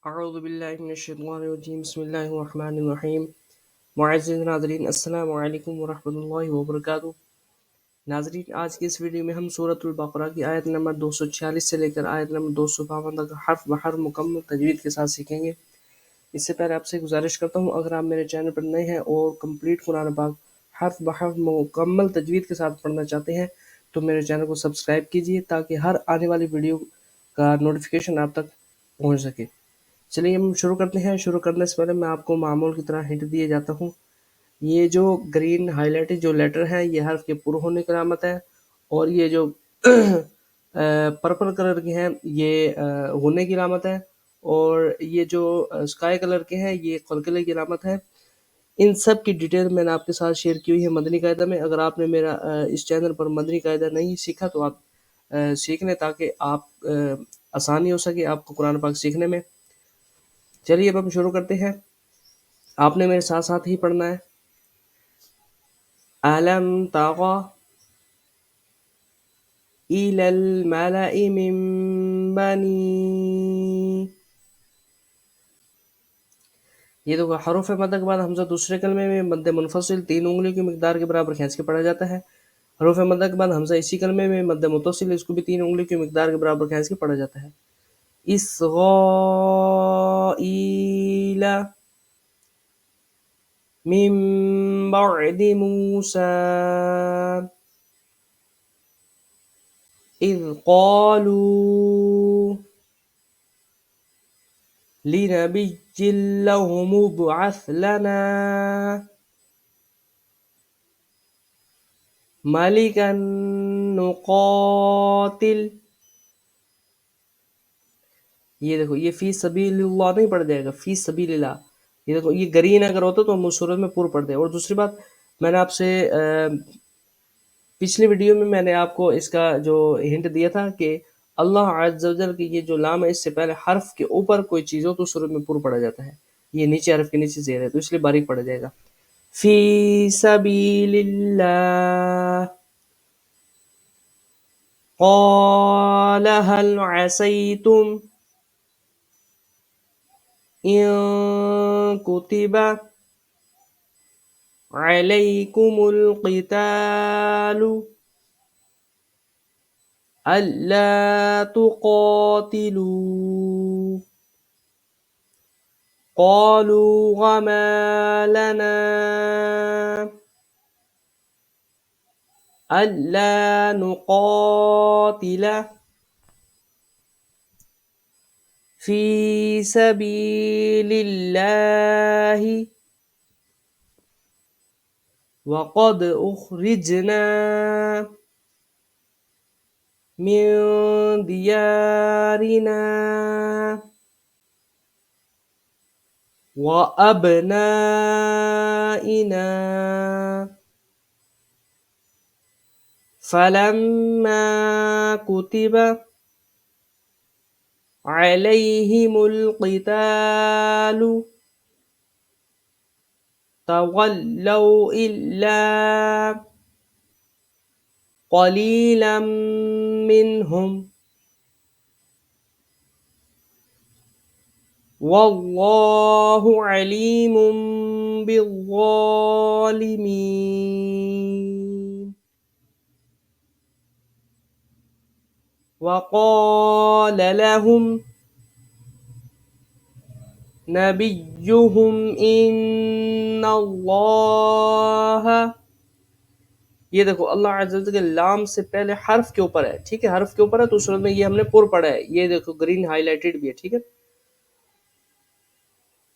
اعوذ باللہ من الشیطان الرجیم بسم اللہ الرحمن الرحیم معزز ناظرین السلام علیکم ورحمۃ اللہ وبرکاتہ۔ ناظرین، آج کی اس ویڈیو میں ہم سورۃ البقرہ کی آیت نمبر 246 سے لے کر آیت نمبر 252 تک حرف بحرف مکمل تجوید کے ساتھ سیکھیں گے۔ اس سے پہلے آپ سے گزارش کرتا ہوں، اگر آپ میرے چینل پر نئے ہیں اور کمپلیٹ قرآن پاک حرف بحرف مکمل تجوید کے ساتھ پڑھنا چاہتے ہیں تو میرے چینل کو سبسکرائب کیجیے تاکہ ہر آنے والی ویڈیو کا نوٹیفیکیشن آپ تک پہنچ سکے۔ چلیے ہم شروع کرتے ہیں۔ شروع کرنے سے پہلے میں آپ کو معمول کی طرح ہنٹ دیے جاتا ہوں، یہ جو گرین ہائی لائٹڈ جو لیٹر ہے یہ حرف کے پورا ہونے کی علامت ہے، اور یہ جو پرپل کلر کے ہیں یہ غنے کی علامت ہے، اور یہ جو اسکائی کلر کے ہیں یہ قلقلے کی علامت ہے۔ ان سب کی ڈیٹیل میں نے آپ کے ساتھ شیئر کی ہوئی ہے مدنی قاعدہ میں۔ اگر آپ نے میرا اس چینل پر مدنی قاعدہ نہیں سیکھا تو آپ سیکھ لیں تاکہ آپ آسانی ہو سکے آپ کو قرآن پاک سیکھنے میں۔ چلیے اب ہم شروع کرتے ہیں۔ آپ نے میرے ساتھ ساتھ ہی پڑھنا ہے۔ أَلَمْ تَرَ إِلَى الْمَلَإِ مِنْ بَنِي، یہ دیکھو حروف مد کے بعد حمزہ دوسرے کلمے میں مد منفصل 3 انگلیوں کی مقدار کے برابر کھینچ کے پڑھا جاتا ہے۔ حروف مد کے بعد حمزہ اسی کلمے میں مد متصل اس کو بھی 3 انگلیوں کی مقدار کے برابر کھینچ کے پڑھا جاتا ہے۔ إِسْرَائِيلَ من بعد موسى إذ قالوا لنبي له مبعث لنا ملكا نقاتل، یہ دیکھو یہ فی سبیل اللہ نہیں پڑھ جائے گا، فی سبیل اللہ۔ یہ دیکھو یہ گرین اگر ہوتا تو ہم اس صورت میں پور پڑھ دیں۔ اور دوسری بات، میں نے آپ سے پچھلی ویڈیو میں نے آپ کو اس کا جو ہنٹ دیا تھا کہ اللہ عز و جل کی یہ جو لام ہے اس سے پہلے حرف کے اوپر کوئی چیز ہو تو صورت میں پور پڑا جاتا ہے۔ یہ نیچے حرف کے نیچے زیر ہے تو اس لیے باریک پڑا جائے گا۔ فی سبیل اللہ قال هل عسیتم ان کتب علیکم القتال أَلَّا تُقَاتِلُوا قَالُوا وَمَا لَنَا أَلَّا نُقَاتِلَ فِي سَبِيلِ اللَّهِ وَقَدْ أُخْرِجْنَا من ديارنا وأبنائنا فلما كتب عليهم القتال تولوا إلا قليلا منهم والله عليم بالظالمين وقال لهم نبيهم إن الله، یہ دیکھو اللہ عز و جل کے لام سے پہلے حرف کے اوپر ہے، ٹھیک ہے، حرف کے اوپر ہے تو اس صورت میں یہ ہم نے پور پڑھا ہے۔ یہ دیکھو گرین ہائی لائٹڈ بھی ہے، ٹھیک ہے۔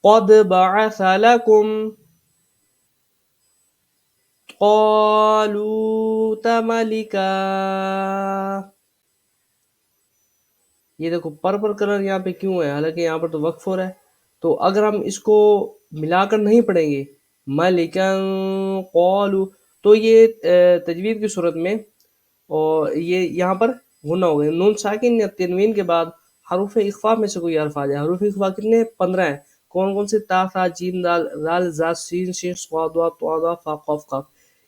قد بعث لكم طالوت ملکا، یہ دیکھو پرپل کلر یہاں پہ کیوں ہے، حالانکہ یہاں پر تو وقف ہو رہا ہے، تو اگر ہم اس کو ملا کر نہیں پڑھیں گے ملکا قالو تو یہ تجوید کی صورت میں اور یہ یہاں پر غنہ ہو گئے۔ نون ساکن یا تنوین کے بعد حروف اخفا میں سے کوئی حرف آ جائے۔ حروف اخفا کتنے ہیں؟ 15 ہیں۔ کون کون سے؟ تا ثا جیم دال زال زا سین شین صاد ضاد طا ظا فا قاف قاف،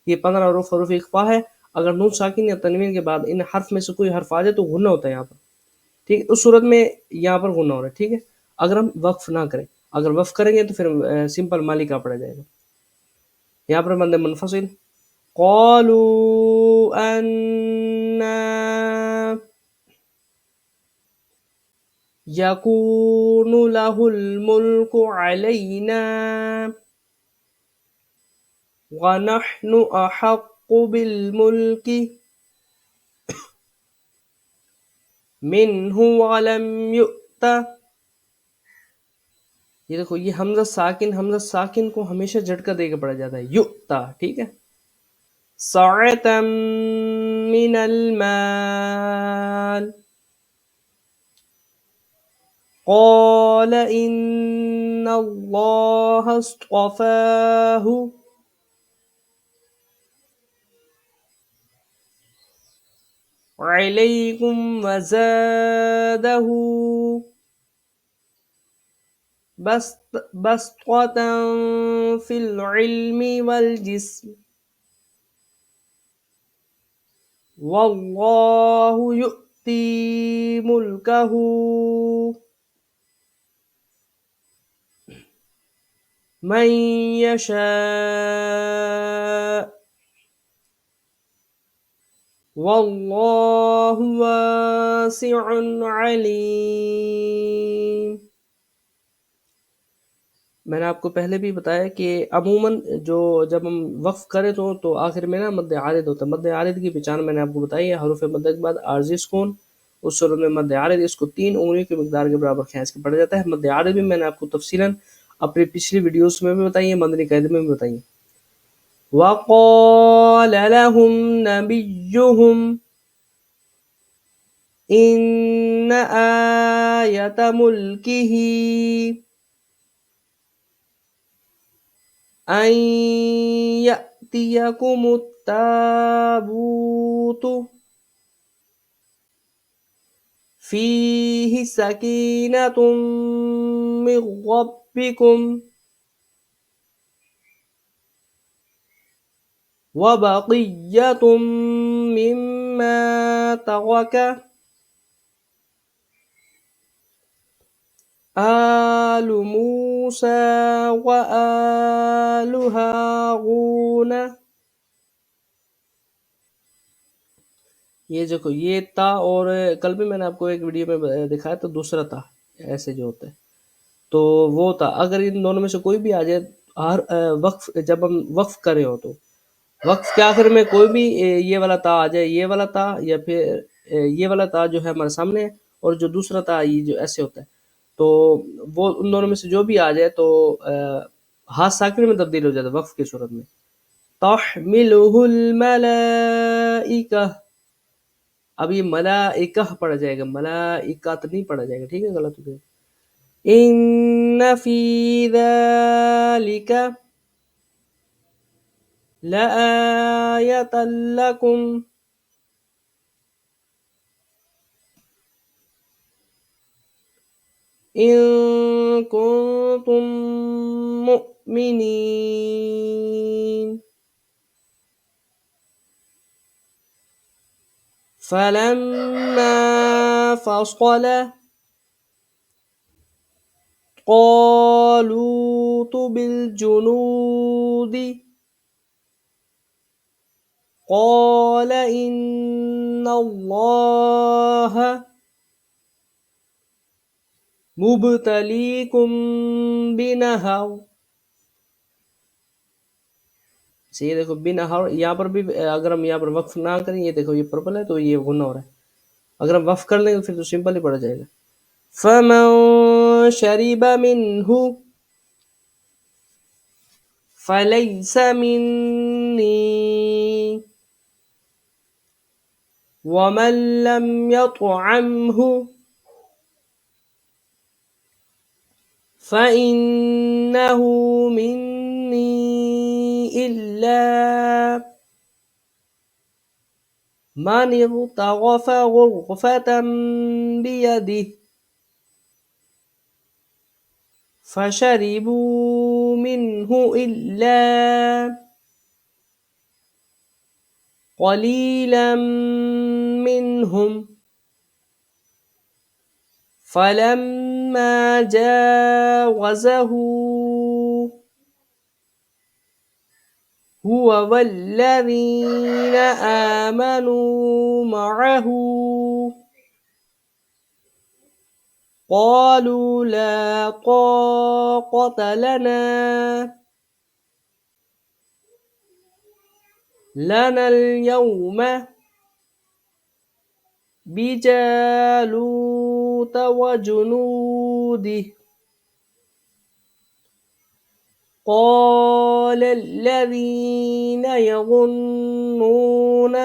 یہ 15 حروف اخفا ہے۔ اگر نون ساکن یا تنوین کے بعد ان حرف میں سے کوئی حرف آ جائے تو غنہ ہوتا ہے یہاں پر، ٹھیک ہے، اس صورت میں یہاں پر غنہ ہو رہا ہے، ٹھیک ہے۔ اگر ہم وقف نہ کریں. اگر وقف کریں گے تو پھر سمپل مالی کا پڑا جائے گا. یہاں پر مد منفصل قالوا أنا يكون له الملك علينا ونحن أحق بالملك منه ولم يؤت. یہ دیکھو یہ حمزہ ساکن کو ہمیشہ جھٹکا دے کے پڑا جاتا ہے یؤتا. ٹھیک ہے. سعة من المال قال إن الله اصطفاه عليكم وزاده بسطة في العلم والجسم والله يؤتي ملكه من يشاء والله واسع عليم. میں نے آپ کو پہلے بھی بتایا کہ عموماً جب ہم وقف کریں تو آخر میں نا مد عارض ہوتا ہے. مد عارض کی پہچان میں نے آپ کو بتائی ہے. حروف مد کے بعد عارضی سکون، اس صورت میں مد عارض اس کو 3 انگلیوں کی مقدار کے برابر کھینچ کے پڑا جاتا ہے. مد عارض بھی میں نے آپ کو تفصیلاً اپنی پچھلی ویڈیوز میں بھی بتائی ہے، مدنی قاعدے میں بھی بتائی ہے. وَقَالَ لَهُمْ نَبِيُّهُمْ إِنَّ آيَةَ مُلْكِهِ أَن يَأْتِيَكُمُ التَّابُوتُ فِيهِ سَكِينَةٌ مِّن رَّبِّكُمْ وَبَقِيَّةٌ مِّمَّا تَرَكَ آلُ مُوسَىٰ وَآلُ هارون. یہ دیکھو یہ تا، اور کل بھی میں نے آپ کو ایک ویڈیو میں دکھایا تو دوسرا تا ایسے جو ہوتا ہے تو وہ تا. اگر ان دونوں میں سے کوئی بھی آ جائے ہر وقف، جب ہم وقف کرے ہو تو وقف کے آخر میں کوئی بھی یہ والا تا آ جائے، یہ والا تا یا پھر یہ والا تا جو ہے ہمارے سامنے ہے، اور جو دوسرا تا یہ جو ایسے ہوتا ہے، تو وہ ان دونوں میں سے جو بھی آ جائے تو ہاتھ ساکن میں تبدیل ہو جاتا ہے وقف کی صورت میں. تحملہ الملائکہ. اب یہ ملائکہ پڑھا جائے گا، ملائکات نہیں پڑھا جائے گا. ٹھیک ہے، غلط ہو جائے گا. ان فی ذالک لآیۃ لکم ان کنتم مؤمنین. فلما فصل طالوت بالجنود قال إن الله مبتليكم بنهر. یہ دیکھو بنہر، یہاں پر بھی اگر ہم یہاں پر وقف نہ کریں، یہ دیکھو یہ پرپل ہے تو یہ غنہ ہو رہا ہے. اگر ہم وقف کر لیں تو پھر تو سمپل ہی پڑا جائے گا. فمن شرب منه فليس مني ومن لم يطعمه فإنه مني إلا من اغترف غرفة بيده فشربوا منه إلا قليلا منهم فلما فلما جاوزه هو والذين آمنوا معه قالوا لا طاقة لنا اليوم بجالوت وجنوده قال الذين يظنون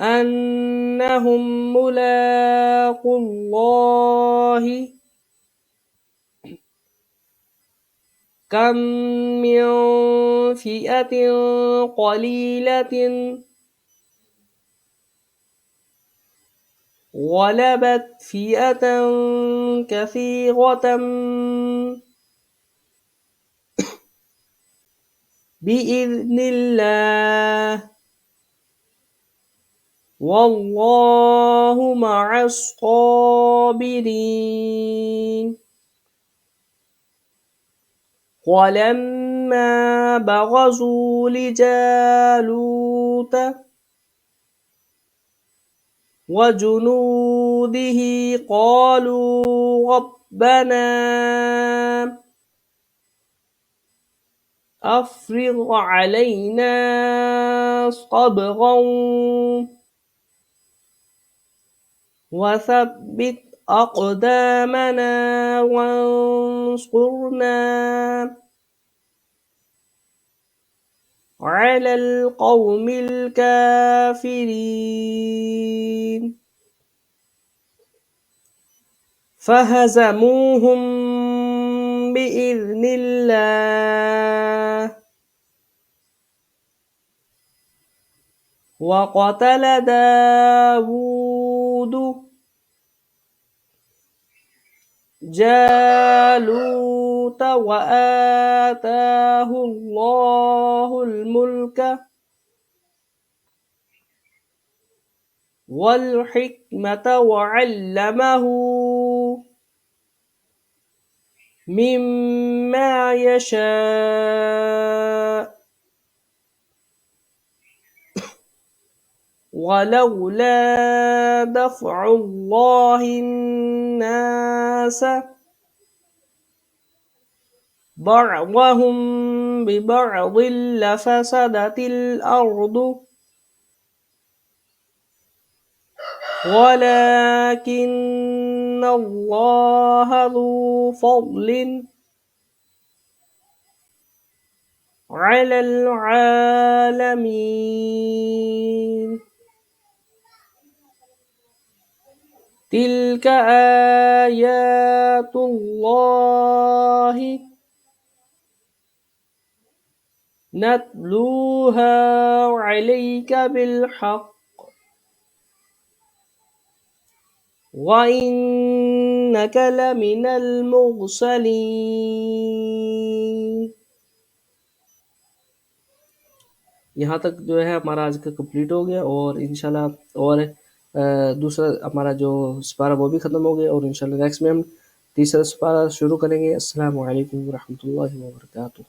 أنهم ملاقو الله كم من فئة قليلة غلبت فئة كثيرة بإذن الله والله مع الصابرين ولما برزوا لجالوت وجنوده قالوا ربنا أفرغ علينا صبرا وثبت أقدامنا وانصرنا على القوم الكافرين فهزموهم بإذن الله وقتل داود جالوت وآتاه الله الملك والحكمة وعلمه مما يشاء ولولا دفع الله الناس بعضهم ببعض لفسدت الأرض ولكن الله ذو فضل على العالمين تلك آيات الله نتلوها عليك بالحق وإنك لمن المرسلين. یہاں تک جو ہے ہمارا آج کا کمپلیٹ ہو گیا اور انشاءاللہ اور دوسرا ہمارا جو سپارہ وہ بھی ختم ہو گیا اور انشاءاللہ نیکسٹ میں ہم تیسرا سپارہ شروع کریں گے. السلام علیکم ورحمۃ اللہ وبرکاتہ.